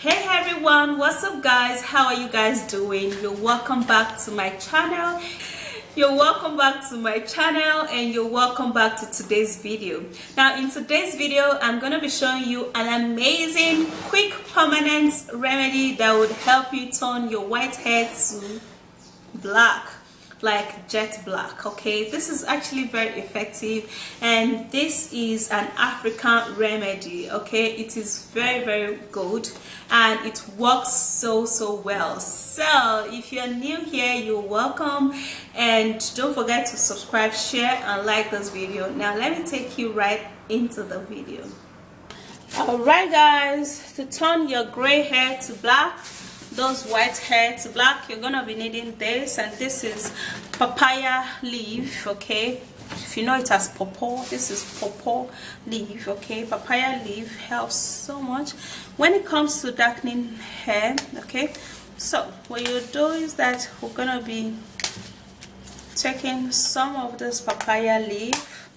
Hey everyone, what's up guys? How are you guys doing? You're welcome back to my channel. You're welcome back to my channel and you're welcome back to today's video. Now in today's video, I'm going to be showing you an amazing quick permanent remedy that would help you turn your white hair to black, like jet black. Okay, this is actually very effective and this is an African remedy. Okay, it is very good and it works so well. So if you're new here, you're welcome, and don't forget to subscribe, share and like this video. Now let me take you right into the video. Alright guys, to turn your gray hair to black, those white hair to black, you're gonna be needing this, and this is papaya leaf. Okay, if you know it as pawpaw, this is pawpaw leaf. Okay, papaya leaf helps so much when it comes to darkening hair. Okay, so what you do is that we're gonna be taking some of this papaya leaf.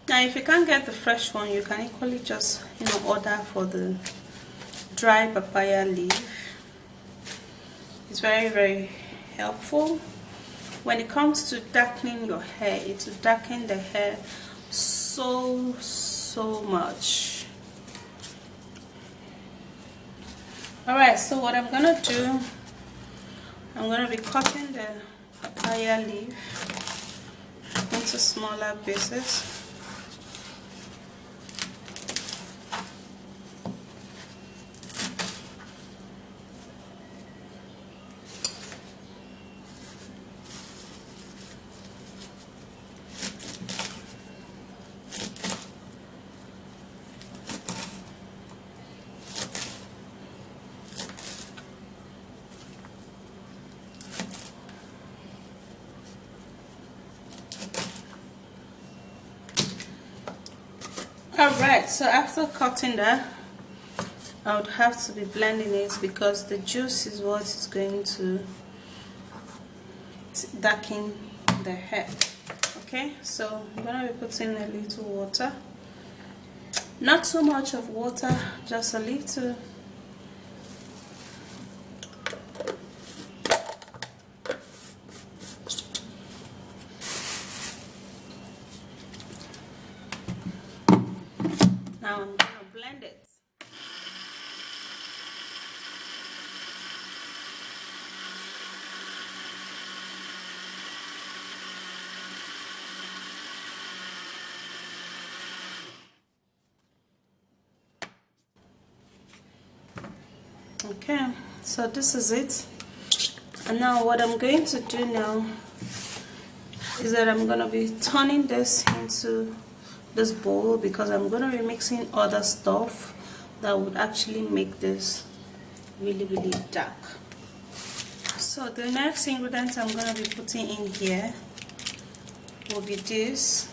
Now if you can't get the fresh one, you can equally just order for the dry papaya leaf. It's very helpful when it comes to darkening your hair. It will darken the hair so much. Alright, so what I'm gonna do, I'm gonna be cutting the papaya leaf into smaller pieces. Alright, so after cutting that, I would have to be blending it because the juice is what is going to darken the hair. Okay, so I'm going to be putting a little water, not too much of water, just a little. Now I'm going to blend it. Okay, so this is it. And now what I'm going to do now is that I'm going to be turning this into this bowl because I'm going to be mixing other stuff that would actually make this really dark. So the next ingredient I'm going to be putting in here will be this.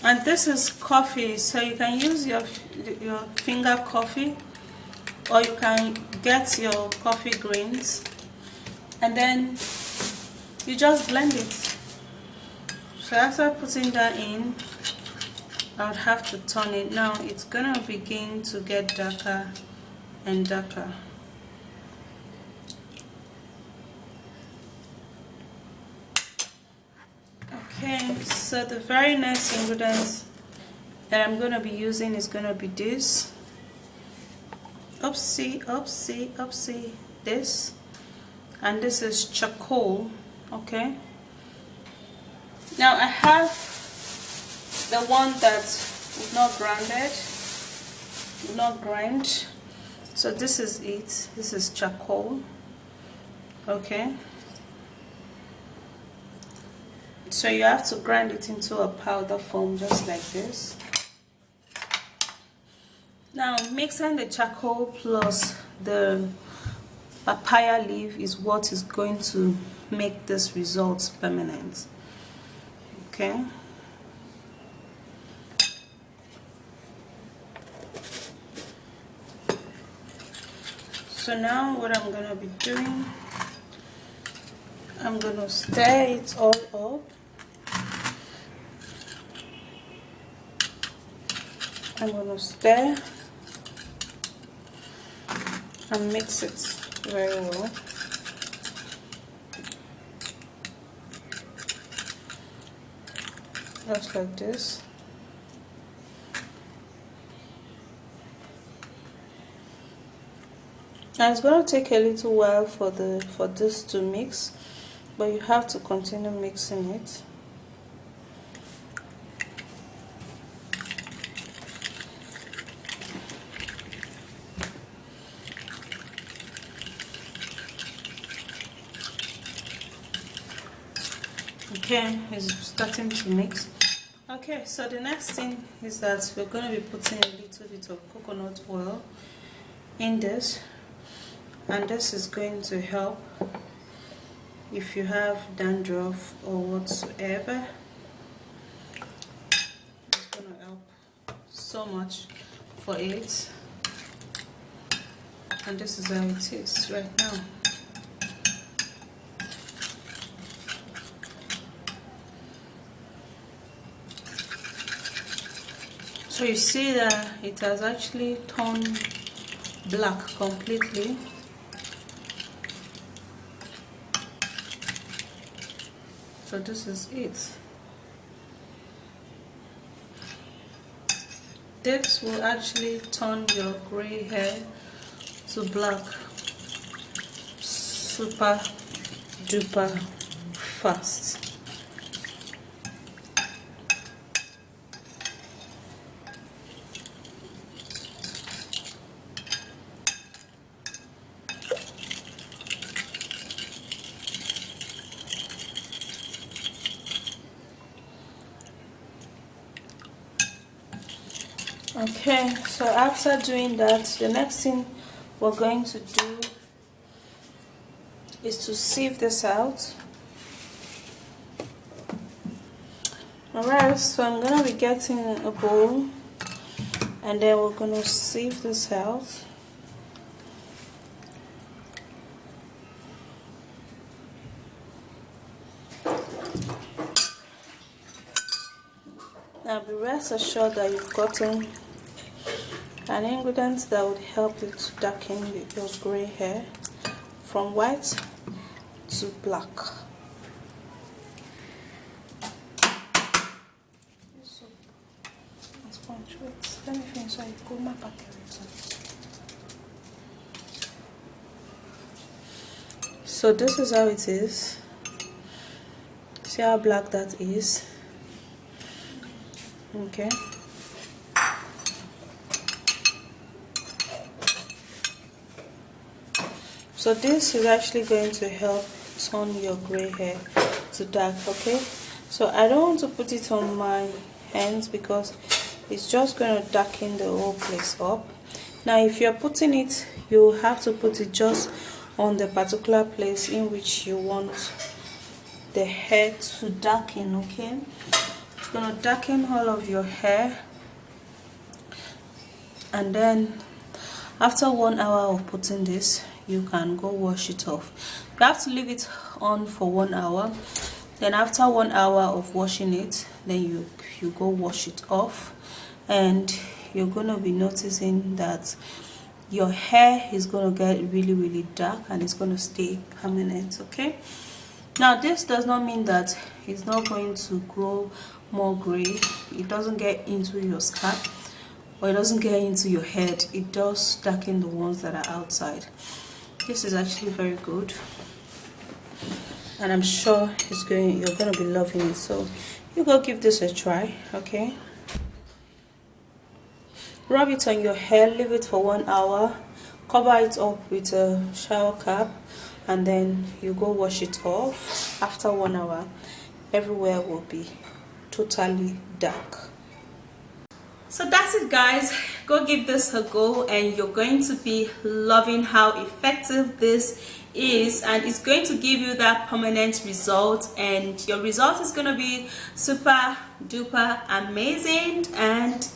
And this is coffee, so you can use your finger coffee, or you can get your coffee grains and then you just blend it. So after putting that in, I would have to turn it. Now it's gonna begin to get darker and darker. Okay, so the very next ingredient that I'm gonna be using is gonna be this. Oopsie, this, and this is charcoal. Okay, now I have the one that is not grind, so this is it. This is charcoal. Okay, so you have to grind it into a powder form just like this. Now mixing the charcoal plus the papaya leaf is what is going to make this result permanent. Okay. So now what I'm going to be doing, I'm going to stir it all up. I'm gonna stir and mix it very well. Just like this. Now it's going to take a little while for this to mix, but you have to continue mixing it. Okay, it's starting to mix. Okay, so the next thing is that we're going to be putting a little bit of coconut oil in this, and this is going to help if you have dandruff or whatsoever. It's going to help so much for it, and this is how it is right now. So you see that it has actually turned black completely. So this is it. This will actually turn your gray hair to black super duper fast. Okay, so after doing that, the next thing we're going to do is to sieve this out. Alright, so I'm gonna be getting a bowl, and then we're gonna sieve this out. Now be rest assured that you've gotten an ingredient that would help you to darken your gray hair from white to black. Let me finish so I pull my packet. So this is how it is. See how black that is? Okay. So this is actually going to help turn your gray hair to dark. Okay, so I don't want to put it on my hands because it's just going to darken the whole place up. Now if you're putting it, you have to put it just on the particular place in which you want the hair to darken. Okay, it's going to darken all of your hair, and then after 1 hour of putting this, you can go wash it off. You have to leave it on for 1 hour, then after 1 hour of washing it, then you go wash it off, and you're going to be noticing that your hair is going to get really dark, and it's going to stay permanent. Okay, now this does not mean that it's not going to grow more gray. It doesn't get into your scalp, or it doesn't get into your head. It does darken the ones that are outside. This is actually very good, and I'm sure you're going to be loving it. So you go give this a try. Okay, rub it on your hair, leave it for 1 hour, cover it up with a shower cap, and then you go wash it off. After 1 hour, everywhere will be totally dark. So that's it, guys. Go give this a go, and you're going to be loving how effective this is, and it's going to give you that permanent result, and your result is going to be super duper amazing, and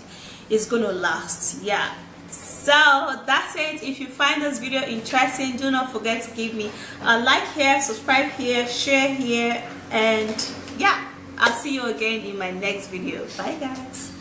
it's going to last. Yeah, so that's it. If you find this video interesting, do not forget to give me a like here, subscribe here, share here, and yeah, I'll see you again in my next video. Bye guys.